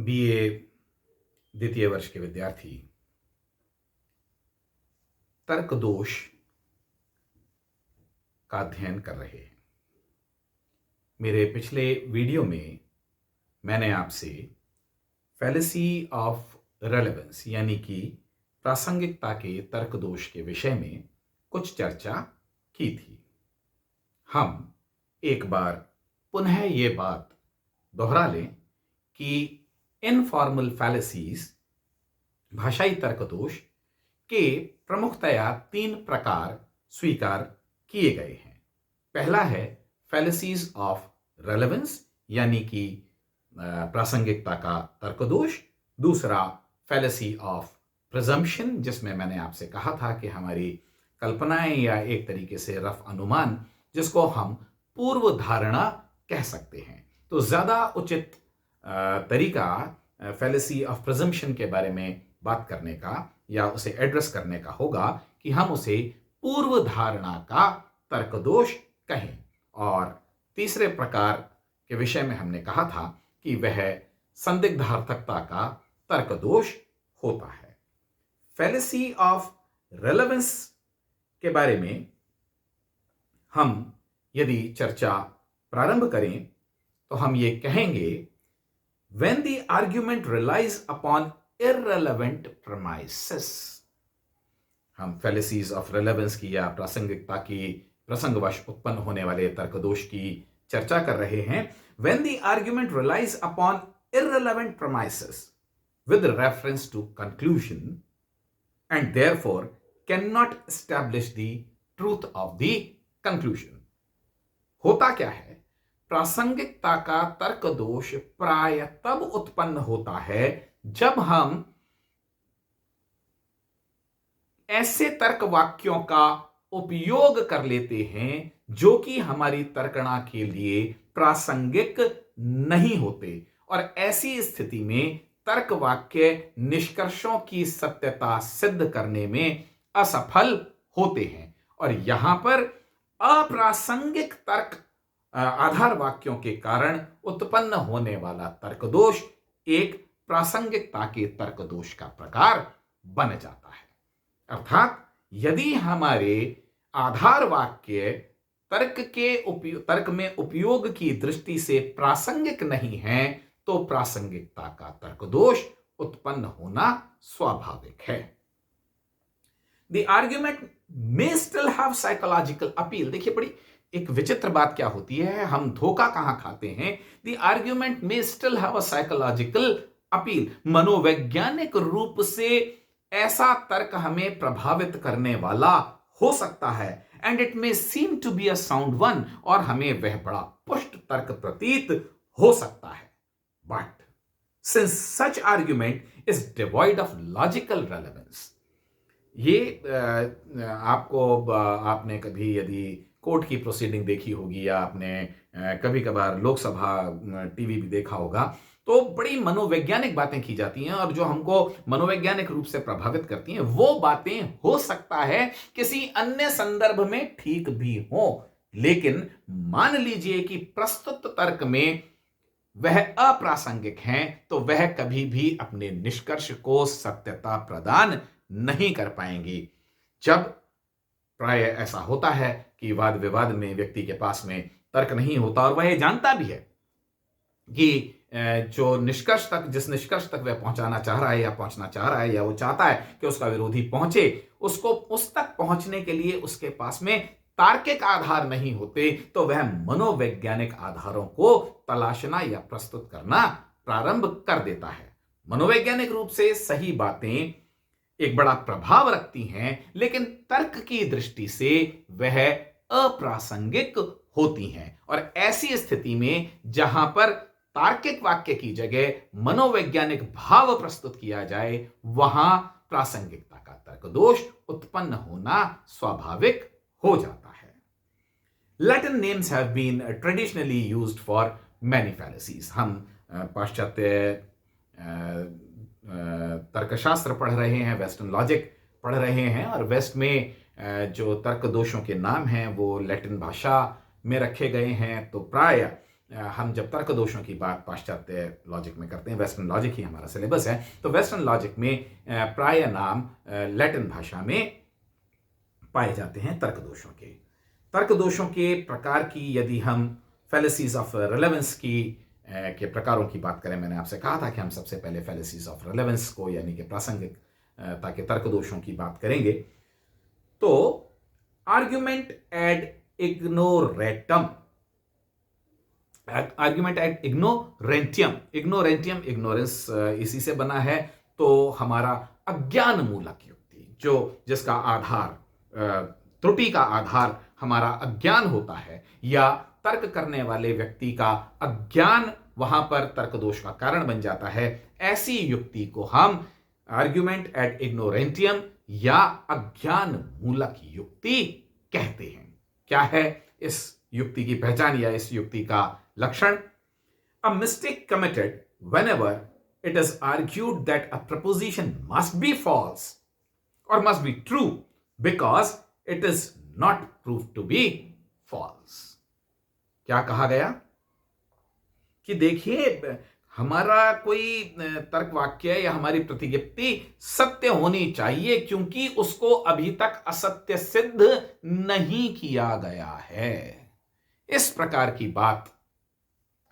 BA द्वितीय वर्ष के विद्यार्थी तर्क दोष का अध्ययन कर रहे हैं। मेरे पिछले वीडियो में मैंने आपसे फैलेसी ऑफ रेलेवेंस यानी कि प्रासंगिकता के तर्क दोष के विषय में कुछ चर्चा की थी। हम एक बार पुनः ये बात दोहरा लें कि इनफॉर्मल फैलेसीज भाषाई तर्क दोष के प्रमुखतया 3 प्रकार स्वीकार किए गए हैं। पहला है फैलेसीज ऑफ रेलेवेंस यानी कि प्रासंगिकता का तर्क दोष। दूसरा फैलेसी ऑफ प्रिजम्पशन, जिसमें मैंने आपसे कहा था कि हमारी कल्पनाएं या एक तरीके से रफ अनुमान, जिसको हम पूर्व धारणा कह सकते हैं। तो ज्यादा उचित तरीका फैलेसी ऑफ प्रिजम्पशन के बारे में बात करने का या उसे एड्रेस करने का होगा कि हम उसे पूर्व धारणा का तर्क दोष कहें। और तीसरे प्रकार के विषय में हमने कहा था कि वह संदिग्धार्थकता का तर्क दोष होता है। फैलेसी ऑफ रेलेवेंस के बारे में हम यदि चर्चा प्रारंभ करें तो हम ये कहेंगे, when the argument relies upon irrelevant premises। हम फैलेसीज ऑफ रेलेवेंस की या प्रासंगिकता की प्रसंगवश उत्पन्न होने वाले तर्क दोष की चर्चा कर रहे हैं। when the argument relies upon irrelevant premises with reference to conclusion and therefore cannot establish the truth of the conclusion। होता क्या है? प्रासंगिकता का तर्क दोष प्राय तब उत्पन्न होता है जब हम ऐसे तर्क वाक्यों का उपयोग कर लेते हैं जो कि हमारी तर्कणा के लिए प्रासंगिक नहीं होते, और ऐसी स्थिति में तर्क वाक्य निष्कर्षों की सत्यता सिद्ध करने में असफल होते हैं। और यहां पर अप्रासंगिक तर्क आधार वाक्यों के कारण उत्पन्न होने वाला तर्क दोष एक प्रासंगिकता के तर्क दोष का प्रकार बन जाता है। अर्थात यदि हमारे आधार वाक्य तर्क में उपयोग की दृष्टि से प्रासंगिक नहीं है तो प्रासंगिकता का तर्क दोष उत्पन्न होना स्वाभाविक है। The argument may still have psychological appeal। देखिए, बड़ी एक विचित्र बात क्या होती है, हम धोखा कहां खाते हैं। The argument may still have a psychological appeal। मनोवैज्ञानिक रूप से ऐसा तर्क हमें प्रभावित करने वाला हो सकता है, and it may seem to be a sound one, और हमें वह बड़ा पुष्ट तर्क प्रतीत हो सकता है। But since such argument is devoid of logical relevance, ये आपने कभी यदि कोर्ट की प्रोसीडिंग देखी होगी या आपने कभी कभार लोकसभा टीवी भी देखा होगा, तो बड़ी मनोवैज्ञानिक बातें की जाती हैं, और जो हमको मनोवैज्ञानिक रूप से प्रभावित करती हैं वो बातें हो सकता है किसी अन्य संदर्भ में ठीक भी हो, लेकिन मान लीजिए कि प्रस्तुत तर्क में वह अप्रासंगिक हैं तो वह कभी भी अपने निष्कर्ष को सत्यता प्रदान नहीं कर पाएंगी। जब प्राय ऐसा होता है कि वाद विवाद में व्यक्ति के पास में तर्क नहीं होता और वह ये जानता भी है कि जिस निष्कर्ष तक वह पहुंचाना चाह रहा है या पहुंचना चाह रहा है या वो चाहता है कि उसका विरोधी पहुंचे, उसको उस तक पहुंचने के लिए उसके पास में तार्किक आधार नहीं होते, तो वह मनोवैज्ञानिक आधारों को तलाशना या प्रस्तुत करना प्रारंभ कर देता है। मनोवैज्ञानिक रूप से सही बातें एक बड़ा प्रभाव रखती हैं, लेकिन तर्क की दृष्टि से वह अप्रासंगिक होती हैं, और ऐसी स्थिति में जहां पर तार्किक वाक्य की जगह मनोवैज्ञानिक भाव प्रस्तुत किया जाए, वहां प्रासंगिकता का तर्क दोष उत्पन्न होना स्वाभाविक हो जाता है। Latin names have been traditionally used for many fallacies। हम पाश्चात्य तर्कशास्त्र पढ़ रहे हैं, वेस्टर्न लॉजिक पढ़ रहे हैं, और वेस्ट में जो तर्क दोषों के नाम हैं वो लैटिन भाषा में रखे गए हैं। तो प्राय हम जब तर्क दोषों की बात पाश्चात्य लॉजिक में करते हैं, वेस्टर्न लॉजिक ही हमारा सिलेबस है, तो वेस्टर्न लॉजिक में प्राय नाम लैटिन भाषा में पाए जाते हैं तर्क दोषों के। तर्क दोषों के प्रकार की यदि हम फैलेसीज ऑफ रेलेवेंस के प्रकारों की बात करें, मैंने आपसे कहा था कि हम सबसे पहले फैलेसीज ऑफ रेलेवेंस को यानी कि प्रासंगिकता के तर्क दोषों की बात करेंगे। तो आर्ग्यूमेंट एड इग्नोरेंटियम, इग्नोरेंटियम इग्नोरेंस इसी से बना है। तो हमारा अज्ञान मूलक युक्ति, जिसका आधार त्रुटि का आधार हमारा अज्ञान होता है या तर्क करने वाले व्यक्ति का अज्ञान वहां पर तर्क दोष का कारण बन जाता है, ऐसी युक्ति को हम आर्ग्यूमेंट एड इग्नोरेंटियम या अज्ञान मूलक युक्ति कहते हैं। क्या है इस युक्ति की पहचान या इस युक्ति का लक्षण? A mistake committed whenever it is argued that a proposition must be false or must be true because it is not proved to be false। क्या कहा गया कि देखिए, हमारा कोई तर्क वाक्य या हमारी प्रतिज्ञप्ति सत्य होनी चाहिए क्योंकि उसको अभी तक असत्य सिद्ध नहीं किया गया है। इस प्रकार की बात,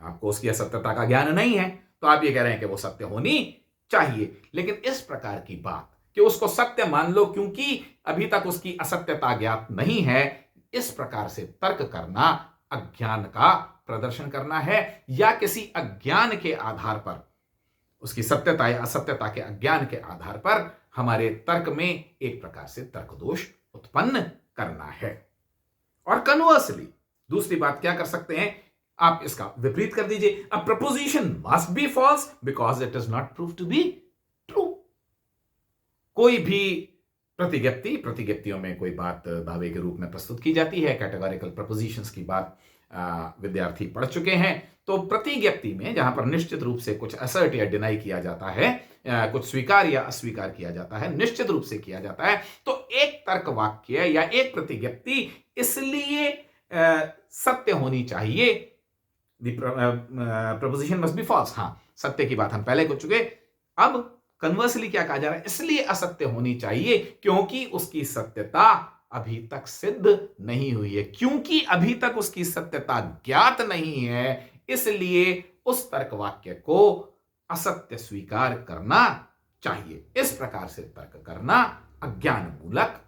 आपको उसकी असत्यता का ज्ञान नहीं है तो आप ये कह रहे हैं कि वो सत्य होनी चाहिए, लेकिन इस प्रकार की बात कि उसको सत्य मान लो क्योंकि अभी तक उसकी असत्यता ज्ञात नहीं है, इस प्रकार से तर्क करना अज्ञान का प्रदर्शन करना है या किसी अज्ञान के आधार पर, उसकी सत्यता या असत्यता के अज्ञान के आधार पर हमारे तर्क में एक प्रकार से तर्क दोष उत्पन्न करना है। और कन्वर्सली दूसरी बात क्या कर सकते हैं, आप इसका विपरीत कर दीजिए, a proposition must be false because it is not prove to be true. कोई भी प्रतिज्ञप्तियों में कोई बात दावे के रूप में प्रस्तुत की जाती है, कैटेगोरिकल प्रपोजिशंस की बात विद्यार्थी पढ़ चुके हैं। तो प्रतिज्ञप्ति में जहां पर निश्चित रूप से कुछ असर्ट या डिनाई किया जाता है, कुछ स्वीकार या अस्वीकार किया जाता है, निश्चित रूप से किया जाता है, तो एक तर्क वाक्य या एक प्रतिज्ञप्ति इसलिए सत्य होनी चाहिए, प्रपोजिशन मस्ट बी फॉल्स, हां सत्य की बात हम पहले कर चुके। अब कन्वर्सली क्या कहा जा रहा है, इसलिए असत्य होनी चाहिए क्योंकि उसकी सत्यता अभी तक सिद्ध नहीं हुई है। क्योंकि अभी तक उसकी सत्यता ज्ञात नहीं है, इसलिए उस तर्क वाक्य को असत्य स्वीकार करना चाहिए। इस प्रकार से तर्क करना अज्ञान मूलक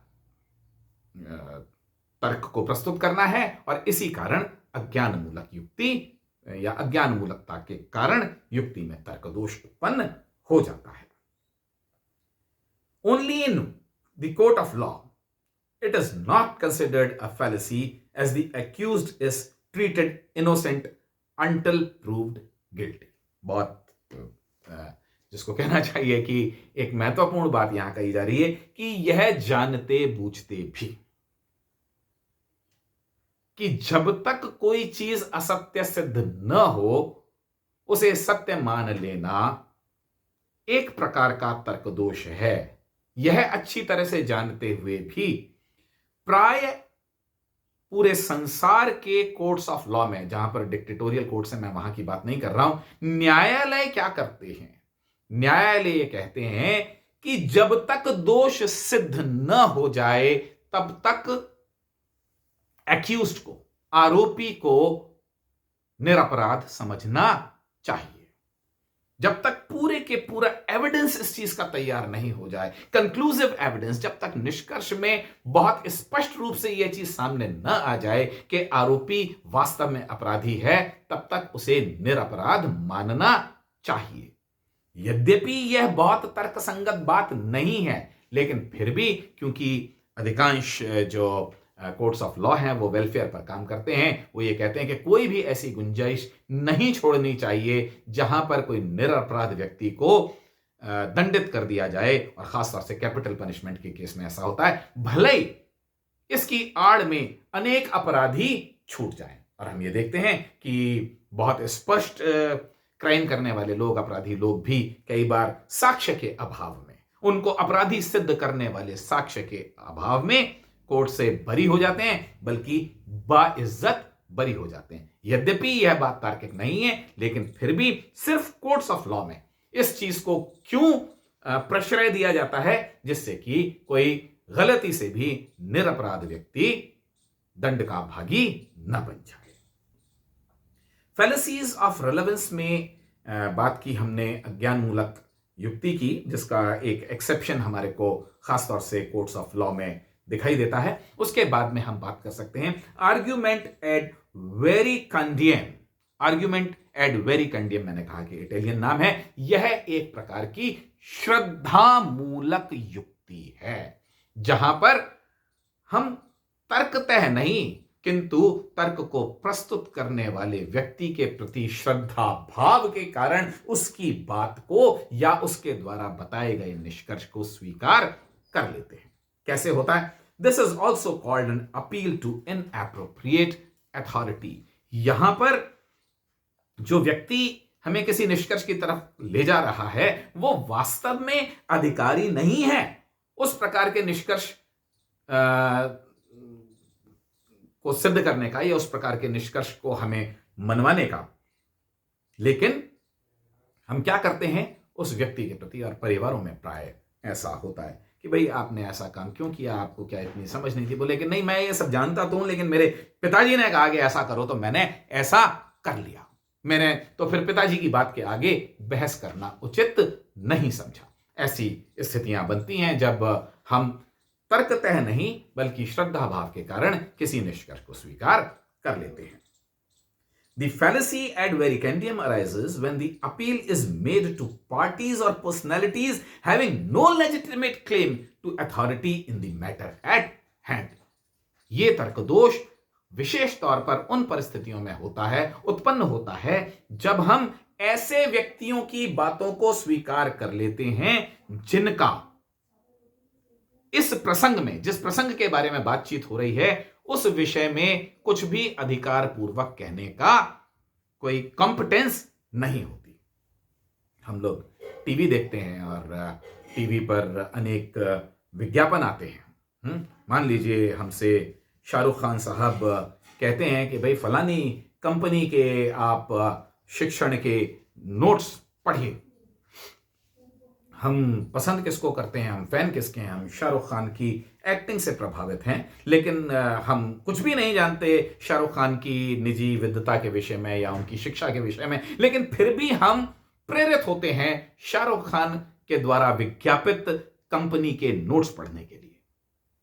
तर्क को प्रस्तुत करना है और इसी कारण अज्ञान मूलक युक्ति या अज्ञान मूलकता के कारण युक्ति में तर्क दोष उत्पन्न हो जाता है। Only in the court of law it is not considered a fallacy as the accused is treated innocent until proved guilty। बहुत जिसको कहना चाहिए कि एक महत्वपूर्ण बात यहां कही जा रही है कि यह जानते बूझते भी कि जब तक कोई चीज असत्य सिद्ध न हो उसे सत्य मान लेना एक प्रकार का तर्क दोष है। यह अच्छी तरह से जानते हुए भी प्राय पूरे संसार के कोर्ट्स ऑफ लॉ में, जहां पर डिक्टेटोरियल कोर्ट्स है, मैं वहां की बात नहीं कर रहा हूं, न्यायालय क्या करते हैं, न्यायालय ये कहते हैं कि जब तक दोष सिद्ध न हो जाए तब तक एक्यूज्ड को, आरोपी को निरपराध समझना चाहिए। जब तक पूरे के पूरा एविडेंस इस चीज का तैयार नहीं हो जाए, कंक्लूसिव एविडेंस, जब तक निष्कर्ष में बहुत स्पष्ट रूप से यह चीज सामने न आ जाए कि आरोपी वास्तव में अपराधी है, तब तक उसे निरपराध मानना चाहिए। यद्यपि यह बहुत तर्कसंगत बात नहीं है, लेकिन फिर भी क्योंकि अधिकांश जो कोर्ट्स ऑफ लॉ हैं वो वेलफेयर पर काम करते हैं, वो ये कहते हैं कि कोई भी ऐसी गुंजाइश नहीं छोड़नी चाहिए जहां पर कोई निरपराध व्यक्ति को दंडित कर दिया जाए, और खासतौर से कैपिटल पनिशमेंट के केस में ऐसा होता है, भले ही इसकी आड़ में अनेक अपराधी छूट जाएं। और हम ये देखते हैं कि बहुत स्पष्ट क्राइम करने वाले लोग, अपराधी लोग भी कई बार साक्ष्य के अभाव में, उनको अपराधी सिद्ध करने वाले साक्ष्य के अभाव में कोर्ट से बरी हो जाते हैं, बल्कि बाइज्जत बरी हो जाते हैं। यद्यपि यह बात तार्किक नहीं है, लेकिन फिर भी सिर्फ कोर्ट्स ऑफ लॉ में इस चीज को क्यों प्रश्रय दिया जाता है, जिससे कि कोई गलती से भी निरपराध व्यक्ति दंड का भागी न बन जाए। फैलेसीज ऑफ रेलेवेंस में बात की हमने अज्ञान मूलक युक्ति की, जिसका एक एक्सेप्शन हमारे को खासतौर से कोर्ट्स ऑफ लॉ में दिखाई देता है। उसके बाद में हम बात कर सकते हैं आर्ग्यूमेंट एड वेरिकंडियम। आर्ग्यूमेंट एड वेरिकंडियम, मैंने कहा कि इटालियन नाम है। यह एक प्रकार की श्रद्धा मूलक युक्ति है, जहां पर हम तर्कतः नहीं, किंतु तर्क को प्रस्तुत करने वाले व्यक्ति के प्रति श्रद्धा भाव के कारण उसकी बात को या उसके द्वारा बताए गए निष्कर्ष को स्वीकार कर लेते हैं। कैसे होता है? This is also called an appeal to inappropriate authority. यहां पर जो व्यक्ति हमें किसी निष्कर्ष की तरफ ले जा रहा है, वो वास्तव में अधिकारी नहीं है उस प्रकार के निष्कर्ष को सिद्ध करने का या उस प्रकार के निष्कर्ष को हमें मनवाने का। लेकिन हम क्या करते हैं उस व्यक्ति के प्रति, और परिवारों में प्राय ऐसा होता है कि भाई आपने ऐसा काम क्यों किया, आपको क्या इतनी समझ नहीं थी? बोले कि नहीं, मैं ये सब जानता तो हूं, लेकिन मेरे पिताजी ने कहा कि ऐसा करो तो मैंने ऐसा कर लिया। मैंने तो फिर पिताजी की बात के आगे बहस करना उचित नहीं समझा। ऐसी स्थितियां बनती हैं जब हम तर्कतः नहीं बल्कि श्रद्धा भाव के कारण किसी निष्कर्ष को स्वीकार कर लेते हैं। The fallacy ad vericandium arises when the appeal is made to parties or personalities having no legitimate claim to authority in the matter at hand. ये तर्क दोष विशेष तौर पर उन परिस्थितियों में होता है, उत्पन्न होता है, जब हम ऐसे व्यक्तियों की बातों को स्वीकार कर लेते हैं जिनका इस प्रसंग में, जिस प्रसंग के बारे में बातचीत हो रही है, उस विषय में कुछ भी अधिकार पूर्वक कहने का कोई कॉम्पिटेंस नहीं होती। हम लोग टीवी देखते हैं और टीवी पर अनेक विज्ञापन आते हैं। मान लीजिए हमसे शाहरुख खान साहब कहते हैं कि भाई फलानी कंपनी के आप शिक्षण के नोट्स पढ़िए। हम पसंद किसको करते हैं, हम फैन किसके हैं? हम शाहरुख खान की एक्टिंग से प्रभावित हैं, लेकिन हम कुछ भी नहीं जानते शाहरुख खान की निजी विद्वता के विषय में या उनकी शिक्षा के विषय में, लेकिन फिर भी हम प्रेरित होते हैं शाहरुख खान के द्वारा विज्ञापित कंपनी के नोट्स पढ़ने के लिए।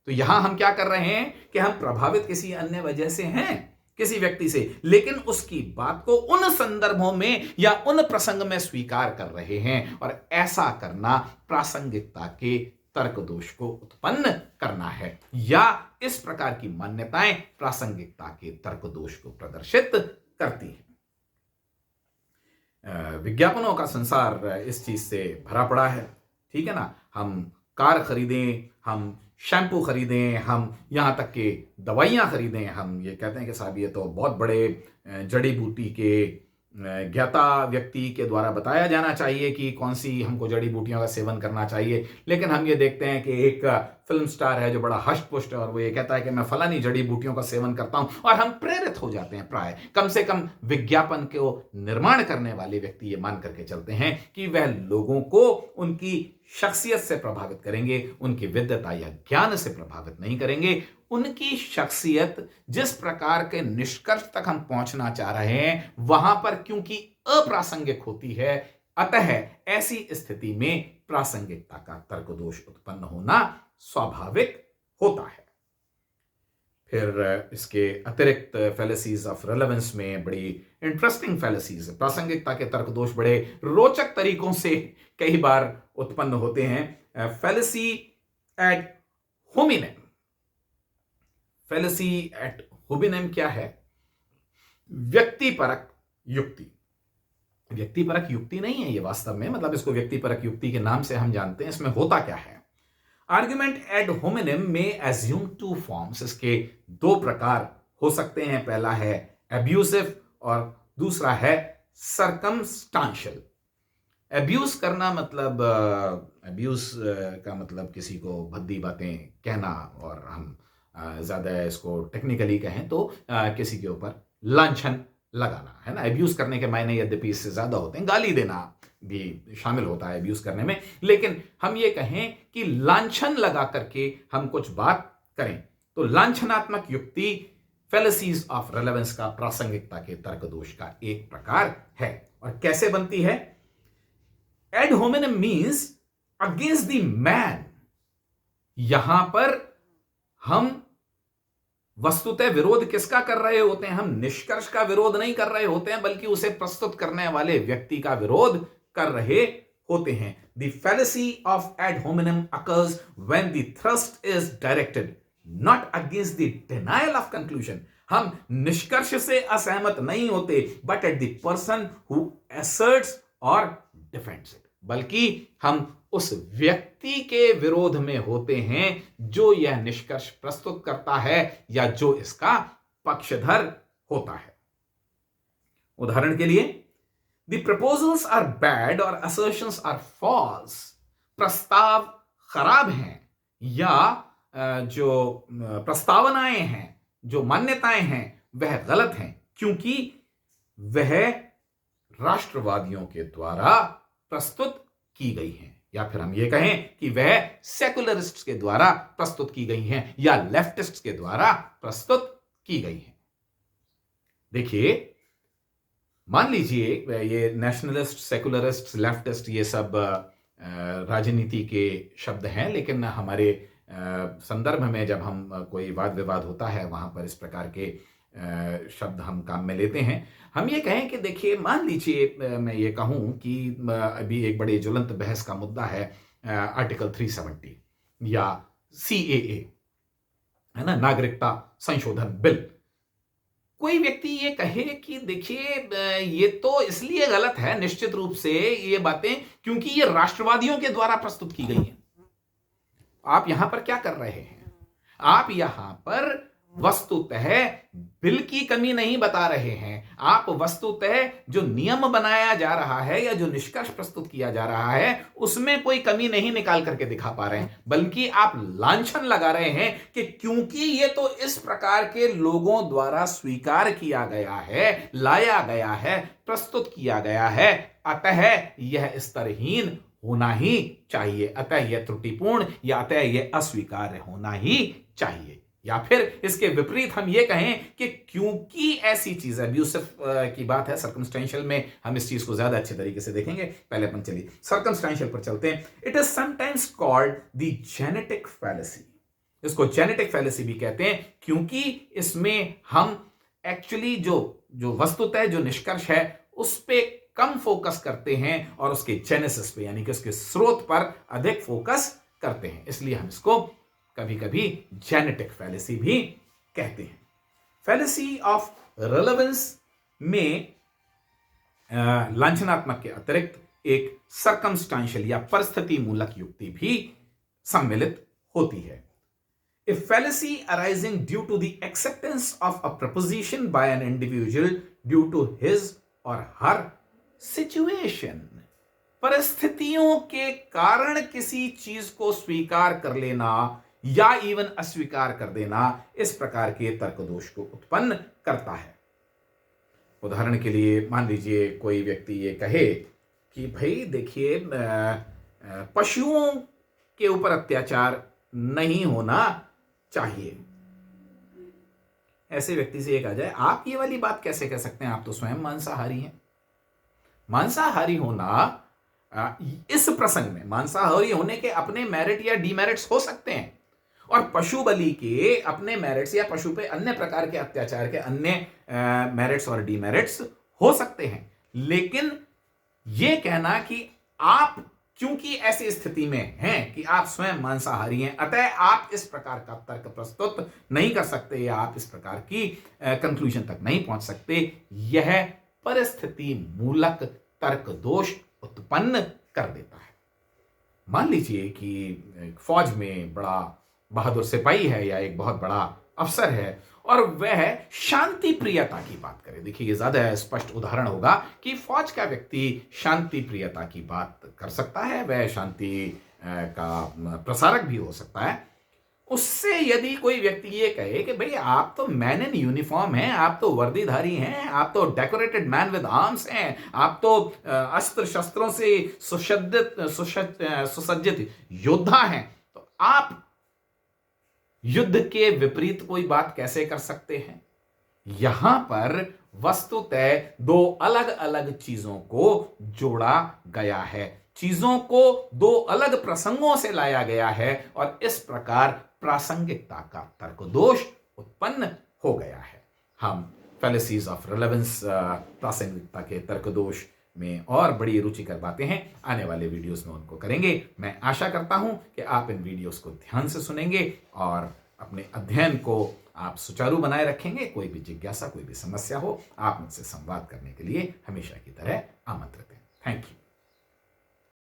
तो यहां हम क्या कर रहे हैं कि हम प्रभावित किसी अन्य वजह से हैं, किसी व्यक्ति से, लेकिन उसकी बात को उन संदर्भों में या उन प्रसंग में स्वीकार कर रहे हैं, और ऐसा करना प्रासंगिकता के तर्क दोष को उत्पन्न करना है, या इस प्रकार की मान्यताएं प्रासंगिकता के तर्क दोष को प्रदर्शित करती हैं। विज्ञापनों का संसार इस चीज से भरा पड़ा है, ठीक है ना। हम कार खरीदें, हम शैम्पू खरीदें, हम यहाँ तक कि दवाइयाँ खरीदें, हम ये कहते हैं कि साहब ये तो बहुत बड़े जड़ी बूटी के ज्ञाता व्यक्ति के द्वारा बताया जाना चाहिए कि कौन सी हमको जड़ी बूटियों का सेवन करना चाहिए। लेकिन हम ये देखते हैं कि एक फिल्म स्टार है जो बड़ा हष्ट पुष्ट है और वो ये कहता है कि मैं फलानी जड़ी बूटियों का सेवन करता हूं, और हम प्रेरित हो जाते हैं। प्राय कम से कम विज्ञापन को निर्माण करने वाले व्यक्ति ये मान करके चलते हैं कि वह लोगों को उनकी शख्सियत से प्रभावित करेंगे, उनकी विद्वता या ज्ञान से प्रभावित नहीं करेंगे। उनकी शख्सियत जिस प्रकार के निष्कर्ष तक हम पहुंचना चाह रहे हैं वहां पर क्योंकि अप्रासंगिक होती है, अतः ऐसी स्थिति में प्रासंगिकता का तर्क दोष उत्पन्न होना स्वाभाविक होता है। फिर इसके अतिरिक्त फैलेसीज ऑफ रेलेवेंस में बड़ी इंटरेस्टिंग फैलेसीज, प्रासंगिकता के तर्क दोष बड़े रोचक तरीकों से कई बार उत्पन्न होते हैं। Fallacy ad hominem. Fallacy ad hominem क्या है? व्यक्तिपरक युक्ति। व्यक्तिपरक युक्ति नहीं है ये वास्तव में, मतलब इसको व्यक्तिपरक युक्ति के नाम से हम जानते हैं। इसमें होता क्या है? आर्ग्यूमेंट एड होमिनेम में एज्यूम टू फॉर्म्स। इसके दो प्रकार हो सकते हैं। पहला है एब्यूसिव और दूसरा है सरकमस्टांशियल। एब्यूज करना मतलब एब्यूज का मतलब किसी को भद्दी बातें कहना, और हम ज़्यादा इसको टेक्निकली कहें तो किसी के ऊपर लांछन लगाना, है ना। अब्यूज करने के मायने यद्यपि इससे ज्यादा होते हैं, गाली देना भी शामिल होता है अब्यूज करने में, लेकिन हम ये कहें कि लांछन लगा करके हम कुछ बात करें, तो लांछनात्मक युक्ति फेलिसीज ऑफ रेलेवेंस का, प्रासंगिकता के तर्क दोष का एक प्रकार है। और कैसे बनती है? Add hominem means against the man. यहां पर हम वस्तुतः विरोध किसका कर रहे होते हैं? हम निष्कर्ष का विरोध नहीं कर रहे होते हैं, बल्कि उसे प्रस्तुत करने वाले व्यक्ति का विरोध कर रहे होते हैं। The fallacy of ad hominem occurs when the thrust is directed not against the denial of conclusion। हम निष्कर्ष से असहमत नहीं होते, but at the person who asserts और डिफेंड्स इट, बल्कि हम उस व्यक्ति के विरोध में होते हैं जो यह निष्कर्ष प्रस्तुत करता है या जो इसका पक्षधर होता है। उदाहरण के लिए, द प्रपोजल्स आर बैड और असर्शंस आर फॉल्स। प्रस्ताव खराब हैं या जो प्रस्तावनाएं हैं, जो मान्यताएं हैं, वह गलत हैं, क्योंकि वह राष्ट्रवादियों के द्वारा प्रस्तुत की गई हैं, या फिर हम ये कहें कि वह सेकुलरिस्ट्स के द्वारा प्रस्तुत की गई हैं या लेफ्टिस्ट्स के द्वारा प्रस्तुत की गई हैं। देखिए, मान लीजिए ये नेशनलिस्ट, सेकुलरिस्ट, लेफ्टिस्ट, ये सब राजनीति के शब्द हैं, लेकिन हमारे संदर्भ में जब हम कोई वाद विवाद होता है वहां पर इस प्रकार के शब्द हम काम में लेते हैं। हम ये कहें कि देखिए, मान लीजिए मैं ये कहूं कि अभी एक बड़े ज्वलंत बहस का मुद्दा है आर्टिकल 370 या CAA, है ना, नागरिकता संशोधन बिल। कोई व्यक्ति ये कहे कि देखिए ये तो इसलिए गलत है निश्चित रूप से ये बातें क्योंकि ये राष्ट्रवादियों के द्वारा प्रस्तुत की गई हैं। आप यहां पर क्या कर रहे हैं? आप यहां पर वस्तुतः बिल की कमी नहीं बता रहे हैं, आप वस्तुतः जो नियम बनाया जा रहा है या जो निष्कर्ष प्रस्तुत किया जा रहा है उसमें कोई कमी नहीं निकाल करके दिखा पा रहे हैं, बल्कि आप लांछन लगा रहे हैं कि क्योंकि ये तो इस प्रकार के लोगों द्वारा स्वीकार किया गया है, लाया गया है, प्रस्तुत किया गया है, अतः यह स्तरहीन होना ही चाहिए, अतः यह त्रुटिपूर्ण या अतः यह अस्वीकार्य होना ही चाहिए। या फिर इसके विपरीत हम ये कहें कि क्योंकि ऐसी चीज है, अब्यूसिव की बात है, सर्कमस्टेंशियल में हम इस चीज को ज्यादा अच्छे तरीके से देखेंगे। पहले अपन चलिए सर्कमस्टेंशियल पर चलते हैं। It is sometimes called the genetic fallacy. इसको जेनेटिक फैलेसी भी कहते हैं क्योंकि इसमें हम एक्चुअली जो वस्तुतः जो निष्कर्ष है उस पे कम फोकस करते हैं और उसके जेनेसिस पे यानी कि उसके स्रोत पर अधिक फोकस करते हैं, इसलिए हम इसको कभी कभी जेनेटिक फैलेसी भी कहते हैं। फैलेसी ऑफ रेलेवेंस में लांछनात्मक के अतिरिक्त एक सर्कमस्टांशियल या परिस्थिति मूलक युक्ति भी सम्मिलित होती है। A fallacy arising due to the acceptance of a proposition by an individual due to his or her situation। परिस्थितियों के कारण किसी चीज को स्वीकार कर लेना या इवन अस्वीकार कर देना इस प्रकार के तर्क दोष को उत्पन्न करता है। उदाहरण के लिए मान लीजिए कोई व्यक्ति ये कहे कि भाई देखिए पशुओं के ऊपर अत्याचार नहीं होना चाहिए। ऐसे व्यक्ति से ये कहा जाए आप ये वाली बात कैसे कह सकते हैं, आप तो स्वयं मांसाहारी हैं। मांसाहारी होना इस प्रसंग में मांसाहारी होने के अपने मेरिट या डीमेरिट्स हो सकते हैं और पशु बलि के अपने मेरिट्स या पशु पे अन्य प्रकार के अत्याचार के अन्य मेरिट्स और डीमेरिट्स हो सकते हैं, लेकिन यह कहना कि आप क्योंकि ऐसी स्थिति में हैं कि आप स्वयं मांसाहारी हैं अतः आप इस प्रकार का तर्क प्रस्तुत नहीं कर सकते या आप इस प्रकार की कंक्लूजन तक नहीं पहुंच सकते, यह परिस्थिति मूलक तर्क दोष उत्पन्न कर देता है। मान लीजिए कि फौज में बड़ा बहादुर सिपाही है या एक बहुत बड़ा अफसर है और वह शांति प्रियता की बात करे। देखिए ये ज्यादा स्पष्ट उदाहरण होगा कि फौज का व्यक्ति शांति प्रियता की बात कर सकता है, वह शांति का प्रसारक भी हो सकता है उससे यदि कोई व्यक्ति ये कहे कि भाई आप तो मैन इन यूनिफॉर्म हैं, आप तो वर्दीधारी हैं, आप तो डेकोरेटेड मैन विद आर्म्स हैं, आप तो अस्त्र शस्त्रों से सुसज्जित योद्धा हैं, तो आप युद्ध के विपरीत कोई बात कैसे कर सकते हैं? यहां पर वस्तुतः दो अलग अलग चीजों को जोड़ा गया है, चीजों को दो अलग प्रसंगों से लाया गया है और इस प्रकार प्रासंगिकता का तर्कदोष उत्पन्न हो गया है। हम फैलेसीज ऑफ रिलेवेंस, प्रासंगिकता के तर्कदोष में और बड़ी रुचिकर बातें हैं, आने वाले वीडियोस में उनको करेंगे। मैं आशा करता हूं कि आप इन वीडियोस को ध्यान से सुनेंगे और अपने अध्ययन को आप सुचारू बनाए रखेंगे। कोई भी जिज्ञासा, कोई भी समस्या हो, आप मुझसे संवाद करने के लिए हमेशा की तरह आमंत्रित हैं। Thank you.